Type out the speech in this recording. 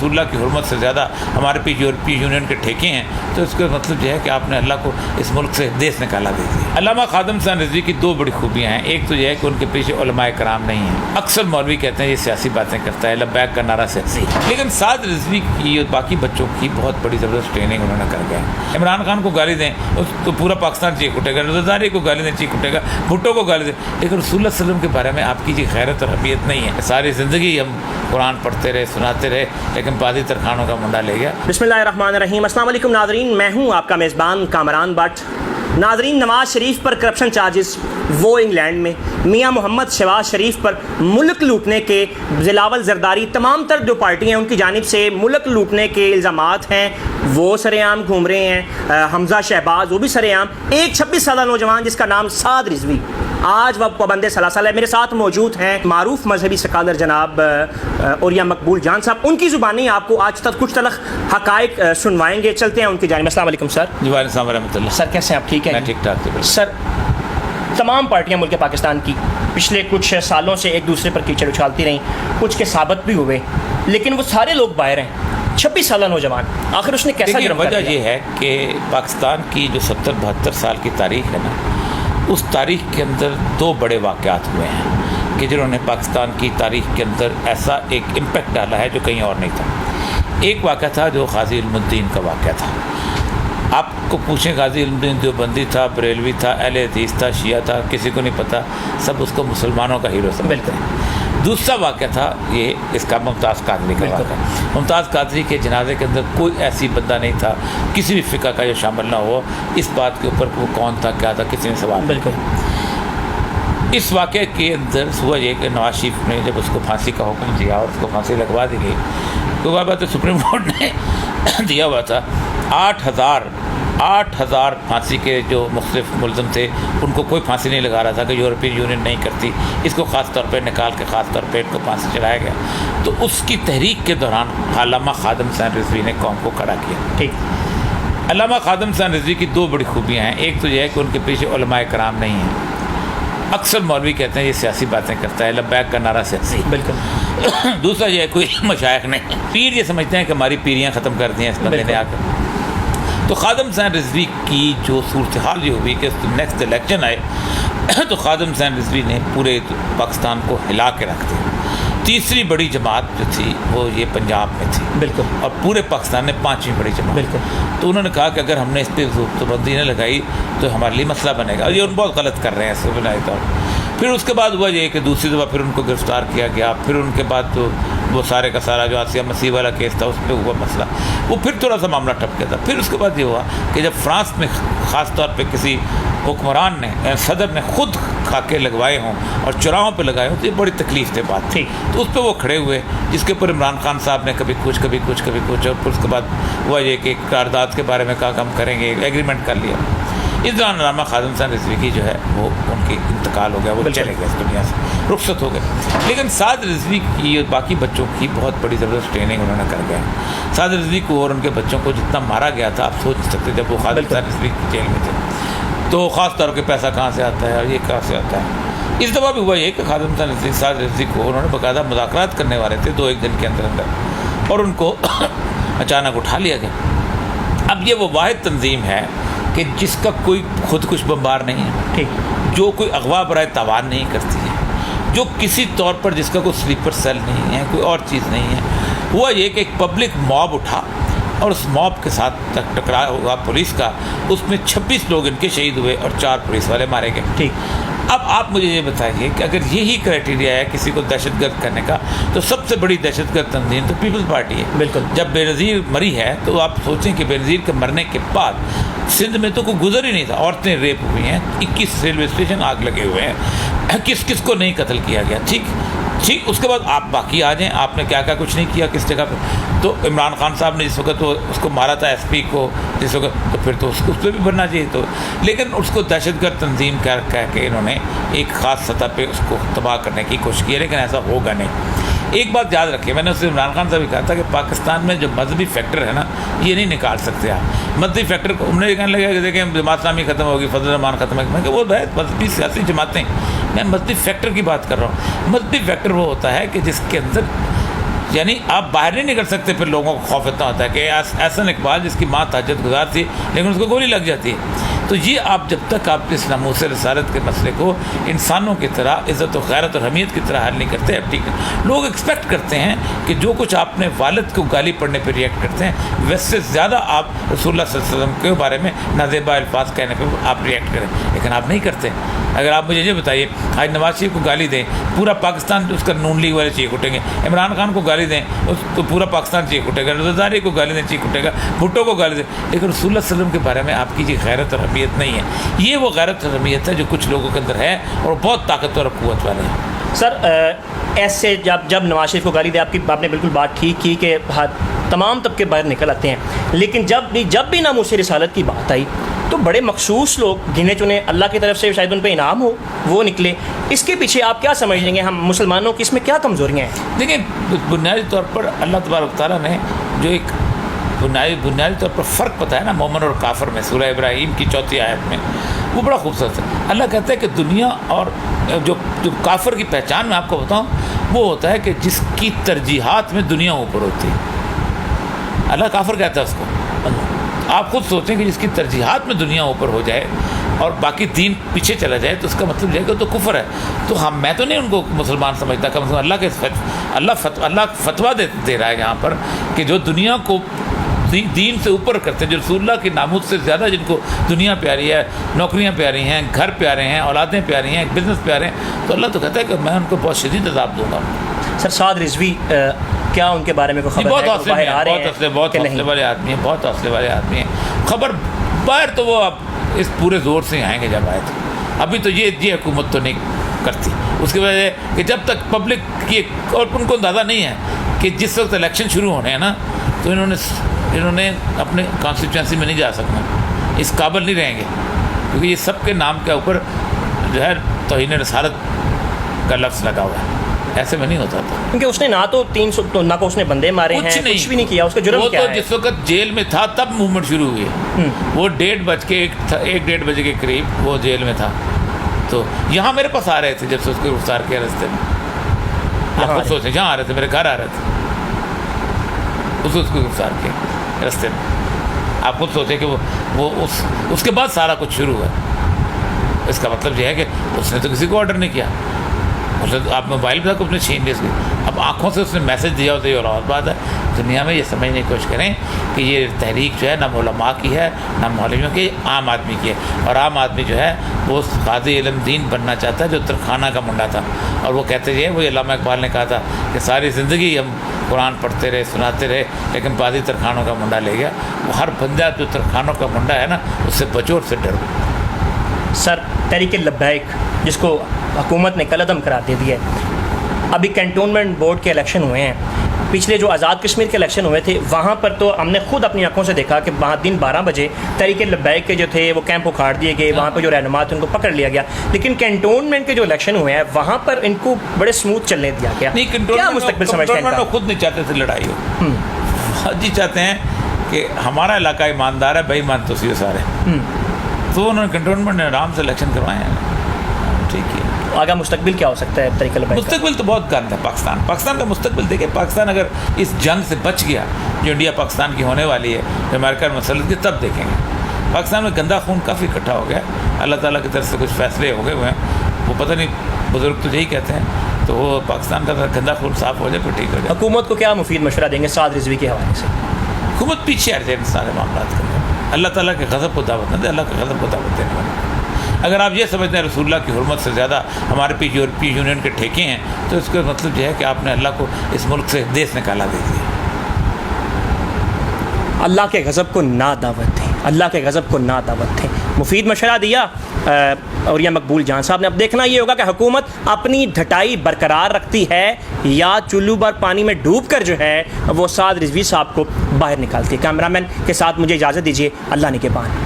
رسول اللہ کی حرمت سے زیادہ ہمارے پیچھے یورپی یونین کے ٹھیکے ہیں، تو اس کا مطلب یہ ہے کہ آپ نے اللہ کو اس ملک سے دیس نکالا دے دیا۔ علامہ خادم حسین رضوی کی دو بڑی خوبیاں ہیں، ایک تو یہ ہے کہ ان کے پیچھے علماء کرام نہیں ہیں۔ اکثر مولوی کہتے ہیں یہ سیاسی باتیں کرتا ہے، لبیک کا نعرہ سیاسی، لیکن سعد رضوی کی اور باقی بچوں کی بہت بڑی زبردست ٹریننگ انہوں نے کر گئے ہیں۔ عمران خان کو گالی دیں تو پورا پاکستان چیخ اٹھے گا، رضوی کو گالی دیں چیخ اٹھے گا، بھٹو کو گالی دیں، لیکن رسول اللہ صلی اللہ علیہ وسلم کے بارے میں آپ کی جی غیرت اور حمیت نہیں ہے۔ ساری زندگی ہم قرآن پڑھتے رہے، سناتے رہے، لیکن پادی ترخانوں کا منڈا لے گیا۔ بسم اللہ الرحمن الرحیم۔ السلام علیکم ناظرین، میں ہوں آپ کا میزبان کامران بٹ۔ ناظرین، نواز شریف پر کرپشن چارجز وہ انگلینڈ میں، میاں محمد شہباز شریف پر ملک لوٹنے کے، بلاول زرداری، تمام تر جو پارٹیاں ہیں ان کی جانب سے ملک لوٹنے کے الزامات ہیں، وہ سر عام گھوم رہے ہیں۔ حمزہ شہباز وہ بھی سر عام۔ ایک 26 سالہ نوجوان جس کا نام سعد رضوی، آج وہ پابند سلاسل ہے، میرے ساتھ موجود ہیں معروف مذہبی سکالر جناب اوریا مقبول جان صاحب۔ ان کی زبانی آپ کو آج تک کچھ تلخ حقائق سنوائیں گے۔ چلتے ہیں ان کی جانب۔ السلام علیکم سر۔ جی وعلیکم السلام ورحمۃ اللہ۔ سر کیسے ہیں آپ؟ ٹھیک ہے میں ٹھیک ٹھاک۔ سر، تمام پارٹیاں ملک پاکستان کی پچھلے کچھ سالوں سے ایک دوسرے پر کیچڑ اچھالتی رہیں، کچھ کے ثابت بھی ہوئے، لیکن وہ سارے لوگ باہر ہیں۔ 26 سالہ نوجوان، آخر اس نے کیسا جرم کر دیا؟ وجہ یہ ہے کہ پاکستان کی جو 70-72 سال کی تاریخ ہے نا، اس تاریخ کے اندر دو بڑے واقعات ہوئے ہیں کہ جنہوں نے پاکستان کی تاریخ کے اندر ایسا ایک امپیکٹ ڈالا ہے جو کہیں اور نہیں تھا۔ ایک واقعہ تھا جو غازی علم الدین کا واقعہ تھا۔ آپ کو پوچھیں غازی علم الدین دیوبندی تھا، بریلوی تھا، اہل حدیث تھا، شیعہ تھا، کسی کو نہیں پتہ، سب اس کو مسلمانوں کا ہیرو سمجھتے ہیں۔ دوسرا واقعہ تھا یہ اس کا ممتاز قادری کا واقعہ۔ ممتاز قادری کے جنازے کے اندر کوئی ایسی بندہ نہیں تھا کسی بھی فقہ کا جو شامل نہ ہو اس بات کے اوپر وہ کون تھا کیا تھا کسی نے سوال نہیں کیا۔ اس واقعے کے اندر ہوا یہ کہ نواز شریف نے جب اس کو پھانسی کا حکم دیا اور اس کو پھانسی لگوا دی گئی تو وہ بات سپریم کورٹ نے دیا ہوا تھا 8,000 پھانسی کے جو مختلف ملزم تھے ان کو کوئی پھانسی نہیں لگا رہا تھا کہ یورپین یونین نہیں کرتی، اس کو خاص طور پہ نکال کے خاص طور پہ ان کو پھانسی چڑھایا گیا۔ تو اس کی تحریک کے دوران علامہ خادم حسین رضوی نے قوم کو کھڑا کیا۔ ٹھیک، علامہ خادم حسین رضوی کی دو بڑی خوبیاں ہیں، ایک تو یہ ہے کہ ان کے پیچھے علماء کرام نہیں ہیں۔ اکثر مولوی کہتے ہیں یہ سیاسی باتیں کرتا ہے، لبیک کا نعرہ سیاسی، بالکل۔ دوسرا یہ ہے کوئی مشائخ نہیں، پیر یہ سمجھتے ہیں کہ ہماری پیریاں ختم کر دی ہیں اس بندے نے آ کر۔ تو خادم حسین رضوی کی جو صورتحال یہ ہوئی کہ نیکسٹ الیکشن آئے تو خادم حسین رضوی نے پورے پاکستان کو ہلا کے رکھ دیا۔ تیسری بڑی جماعت جو تھی وہ یہ پنجاب میں تھی، بالکل، اور پورے پاکستان میں پانچویں بڑی جماعت، بالکل۔ تو انہوں نے کہا کہ اگر ہم نے اس پہ پابندی نہ لگائی تو ہمارے لیے مسئلہ بنے گا، اور یہ بہت غلط کر رہے ہیں اس سے بنائی طور۔ پھر اس کے بعد ہوا یہ کہ دوسری دفعہ پھر ان کو گرفتار کیا گیا، پھر ان کے بعد تو وہ سارے کا سارا جو آسیہ مسیح والا کیس تھا اس پہ ہوا مسئلہ، وہ پھر تھوڑا سا معاملہ ٹپ گیا تھا۔ پھر اس کے بعد یہ ہوا کہ جب فرانس میں خاص طور پہ کسی حکمران نے صدر نے خود خاکے لگوائے ہوں اور چوراہوں پہ لگائے ہوں تو یہ بڑی تکلیف دہ بات تھی۔ تو اس پہ وہ کھڑے ہوئے، جس کے اوپر عمران خان صاحب نے کبھی کچھ اور پھر اس کے بعد ہوا یہ کہ قرارداد کے بارے میں کہا کہ ہم کریں گے، ایگریمنٹ کر لیا۔ اس دوران علامہ خادم حسین رضوی کی جو ہے وہ ان کی انتقال ہو گیا، وہ چلے گئے اس دنیا سے، رخصت ہو گئے۔ لیکن سعد رضوی کی اور باقی بچوں کی بہت بڑی زبردست ٹریننگ انہوں نے کر گیا۔ سعد رضوی کو اور ان کے بچوں کو جتنا مارا گیا تھا آپ سوچ سکتے، جب وہ خادم حسین رضوی کی جیل میں تھے تو خاص طور پہ پیسہ کہاں سے آتا ہے اور یہ کہاں سے آتا ہے۔ اس دفعہ بھی ہوا یہ کہ خادم حسین رضوی سعد رضوی کو انہوں نے باقاعدہ مذاکرات کرنے والے تھے 2-1 دن کے اندر اور ان کو اچانک اٹھا لیا گیا۔ اب یہ وہ واحد تنظیم ہے کہ جس کا کوئی خود کش بمبار نہیں ہے، ٹھیک، جو کوئی اغوا برائے تاوان نہیں کرتی ہے، جو کسی طور پر جس کا کوئی سلیپر سیل نہیں ہے، کوئی اور چیز نہیں ہے۔ ہوا یہ کہ ایک پبلک موب اٹھا اور اس موب کے ساتھ ٹکراؤ ہوا پولیس کا، اس میں 26 لوگ ان کے شہید ہوئے اور 4 پولیس والے مارے گئے۔ ٹھیک، اب آپ مجھے یہ بتائیے کہ اگر یہی کرائٹیریا ہے کسی کو دہشت گرد کرنے کا تو سب سے بڑی دہشت گرد تنظیم تو پیپلز پارٹی ہے، بالکل۔ جب بے نظیر مری ہے تو آپ سوچیں کہ بے نظیر کے مرنے کے بعد سندھ میں تو کوئی گزر ہی نہیں تھا، عورتیں ریپ ہوئی ہیں، 21 ریلوے اسٹیشن آگ لگے ہوئے ہیں، کس کو نہیں قتل کیا گیا، ٹھیک۔ اس کے بعد آپ باقی آ جائیں، آپ نے کیا کچھ نہیں کیا کس جگہ پہ۔ تو عمران خان صاحب نے جس وقت اس کو مارا تھا ایس پی کو جس وقت، تو پھر تو اس پہ بھی بھرنا چاہیے تو، لیکن اس کو دہشت گرد تنظیم کہہ کے انہوں نے ایک خاص سطح پہ اس کو تباہ کرنے کی کوشش کی ہے، لیکن ایسا ہوگا نہیں۔ ایک بات یاد رکھیے، میں نے اس سے عمران خان صاحب بھی کہا تھا کہ پاکستان میں جو مذہبی فیکٹر ہے نا یہ نہیں نکال سکتے آپ مذہبی فیکٹر کو۔ ہم نے یہ کہنے لگا کہ دیکھیں جماعت اسلامی ختم ہوگی، فضل الرحمان ختم ہوگی، میں کہ وہ مذہبی سیاسی جماعتیں، میں مذہبی فیکٹر کی بات کر رہا ہوں۔ مذہبی فیکٹر وہ ہوتا ہے کہ جس کے اندر یعنی آپ باہر نہیں نکل سکتے. پھر لوگوں کو خوف اتنا ہوتا ہے کہ احسن اقبال جس کی ماں تہجد گزار تھی لیکن اس کو گولی لگ جاتی ہے. تو یہ آپ جب تک آپ اس ناموس رسالت کے مسئلے کو انسانوں کی طرح عزت و غیرت اور حمیت کی طرح حل نہیں کرتے. اب ٹھیک ہے, لوگ ایکسپیکٹ کرتے ہیں کہ جو کچھ آپ نے والد کو گالی پڑھنے پہ ریئیکٹ کرتے ہیں ویسے سے زیادہ آپ رسول اللہ صلی اللہ علیہ وسلم کے بارے میں نازیبا الفاظ کہنے پہ آپ ریئیکٹ کریں, لیکن آپ نہیں کرتے. اگر آپ مجھے یہ بتائیے آج نواز شریف کو گالی دیں پورا پاکستان اس کا نون لیگ والے چیخ اٹھیں گے, عمران خان کو گالی دیں اس تو پورا پاکستان چیخ اٹھے گا, رضا کو گالی دیں چیخ اٹھے گا, بھٹو کو گالی دیں, لیکن رسول اللہ صلی اللہ علیہ وسلم کے بارے میں آپ کی یہ غیرت اور حمیت نہیں ہے. یہ وہ غیرت اور حمیت ہے جو کچھ لوگوں کے اندر ہے اور بہت طاقتور اور قوت والے ہیں. سر ایسے جب نواز شریف کو گالی دے آپ نے بالکل بات ٹھیک کی کہ تمام طبقے باہر نکل آتے ہیں, لیکن جب بھی ناموس رسالت کی بات آئی تو بڑے مخصوص لوگ گنے چنے اللہ کی طرف سے شاید ان پہ انعام ہو وہ نکلے. اس کے پیچھے آپ کیا سمجھ لیں گے ہم مسلمانوں کی اس میں کیا کمزوریاں ہیں؟ دیکھیں بنیادی طور پر اللہ تبارک تعالیٰ نے جو ایک بنیادی طور پر فرق پتہ ہے نا مومن اور کافر میں, سورہ ابراہیم کی 4 آیت میں, وہ بڑا خوبصورت ہے. اللہ کہتا ہے کہ دنیا اور جو کافر کی پہچان میں آپ کو بتاؤں وہ ہوتا ہے کہ جس کی ترجیحات میں دنیا اوپر ہوتی ہے. اللہ کافر کہتا ہے اس کو. آپ خود سوچیں کہ جس کی ترجیحات میں دنیا اوپر ہو جائے اور باقی دین پیچھے چلا جائے تو اس کا مطلب یہ ہے کہ تو کفر ہے. تو میں تو نہیں ان کو مسلمان سمجھتا, کم از کم اللہ فتویٰ دے رہا ہے یہاں پر کہ جو دنیا کو دین سے اوپر کرتے ہیں, جو رسول اللہ کی ناموس سے زیادہ جن کو دنیا پیاری ہے, نوکریاں پیاری ہیں, گھر پیارے ہیں, اولادیں پیاری ہیں, بزنس پیارے ہیں, تو اللہ تو کہتا ہے کہ میں ان کو بہت شدید عذاب دوں گا. سر سعد رضوی کیا ان کے بارے میں کوئی خبر بہت ہے؟ بہت حوصلے والے آدمی ہیں, بہت حوصلے والے آدمی ہیں. خبر باہر تو وہ اب اس پورے زور سے آئیں گے جب آئے تھے. ابھی تو یہ حکومت تو نہیں کرتی, اس کی وجہ کہ جب تک پبلک کی اور ان کو اندازہ نہیں ہے کہ جس وقت الیکشن شروع ہونے ہیں نا تو انہوں نے اپنے کانسٹیٹوئنسی میں نہیں جا سکنا, اس قابل نہیں رہیں گے, کیونکہ یہ سب کے نام کے اوپر جو ہے توہین رسالت کا لفظ لگا ہوا ہے. ایسے میں نہیں ہوتا تھا, کیونکہ اس نے نہ تو 300 نہ کو اس نے بندے مارے ہیں, کچھ بھی نہیں کیا. اس کا جرم کیا ہے؟ وہ تو جس وقت جیل میں تھا تب موومنٹ شروع ہوئی ہے. وہ 1:30 بجے کے قریب وہ جیل میں تھا, تو یہاں میرے پاس آ رہے تھے جب سے اس کو گرفتار کیا راستے میں. آپ خود سوچیں جہاں آ رہے تھے میرے گھر آ رہے تھے اس کو گرفتار کیا راستے میں. آپ خود سوچیں کہ وہ اس کے بعد سارا کچھ شروع ہوا. اس کا مطلب یہ ہے کہ اس نے تو کسی کو آرڈر نہیں کیا, آپ موبائل پہ اپنے چھین لے اس کے, اب آنکھوں سے اس نے میسج دیا ہوتا ہے, یہ اور بات ہے. دنیا میں یہ سمجھنے کی کوشش کریں کہ یہ تحریک جو ہے نہ علماء کی ہے نہ مولویوں کی, عام آدمی کی ہے. اور عام آدمی جو ہے وہ قاضی علم دین بننا چاہتا ہے جو ترخانہ کا منڈا تھا. اور وہ کہتے ہیں وہ علامہ اقبال نے کہا تھا کہ ساری زندگی ہم قرآن پڑھتے رہے سناتے رہے لیکن قاضی ترخانوں کا منڈا لے گیا. وہ ہر بندہ جو ترخانوں کا منڈا ہے نا اس سے بچو اور سے ڈرو. سر تحریک لبیک جس کو حکومت نے قلعدم قرار دے دیا ہے, ابھی کنٹونمنٹ بورڈ کے الیکشن ہوئے ہیں, پچھلے جو آزاد کشمیر کے الیکشن ہوئے تھے وہاں پر تو ہم نے خود اپنی آنکھوں سے دیکھا کہ وہاں دن 12 بجے تحریک لبیک کے جو تھے وہ کیمپ اکھاڑ دیے گئے, وہاں پہ جو رہنما تھے ان کو پکڑ لیا گیا. لیکن کنٹونمنٹ کے جو الیکشن ہوئے ہیں وہاں پر ان کو بڑے سموتھ چلنے دیا گیا. کیا مستقبل سمجھتے ہیں؟ خود نہیں چاہتے تھے لڑائی ہو, جی چاہتے ہیں کہ ہمارا علاقہ ایماندار ہے, بے ایمان تو سارے, تو انہوں نے کنٹونمنٹ نے آرام سے الیکشن کروائے ہیں. ٹھیک ہے, آگے مستقبل کیا ہو سکتا ہے تحریک لبیک؟ مستقبل تو بہت گند ہے. پاکستان کا مستقبل دیکھیں, پاکستان اگر اس جنگ سے بچ گیا جو انڈیا پاکستان کی ہونے والی ہے, جو امریکہ مسلط کی, تب دیکھیں گے. پاکستان میں گندا خون کافی اکٹھا ہو گیا, اللہ تعالیٰ کی طرف سے کچھ فیصلے ہو گئے ہوئے ہیں, وہ پتہ نہیں بزرگ تو یہی کہتے ہیں, تو وہ پاکستان کا گندا خون صاف ہو جائے تو ٹھیک ہو جائے. حکومت کو کیا مفید مشورہ دیں گے سعد رضوی کے حوالے سے؟ حکومت پیچھے ہٹ جائے سارے معاملات کرنے, اللہ تعالیٰ کے غضب کو دعوت نہ دے, اللہ کے غضب کو دعوت دینے والا. اگر آپ یہ سمجھتے ہیں رسول اللہ کی حرمت سے زیادہ ہمارے پہ یورپی یونین کے ٹھیکے ہیں تو اس کا مطلب یہ ہے کہ آپ نے اللہ کو اس ملک سے دیس نکالا دے دیا. اللہ کے غضب کو نہ دعوت دیں, اللہ کے غضب کو نہ دعوت دیں. مفید مشورہ دیا اور یہ مقبول جان صاحب نے. اب دیکھنا یہ ہوگا کہ حکومت اپنی ڈھٹائی برقرار رکھتی ہے یا چلو بھر پانی میں ڈوب کر جو ہے وہ سعد رضوی صاحب کو باہر نکالتی ہے. کیمرہ مین کے ساتھ مجھے اجازت دیجیے, اللہ نگہبان.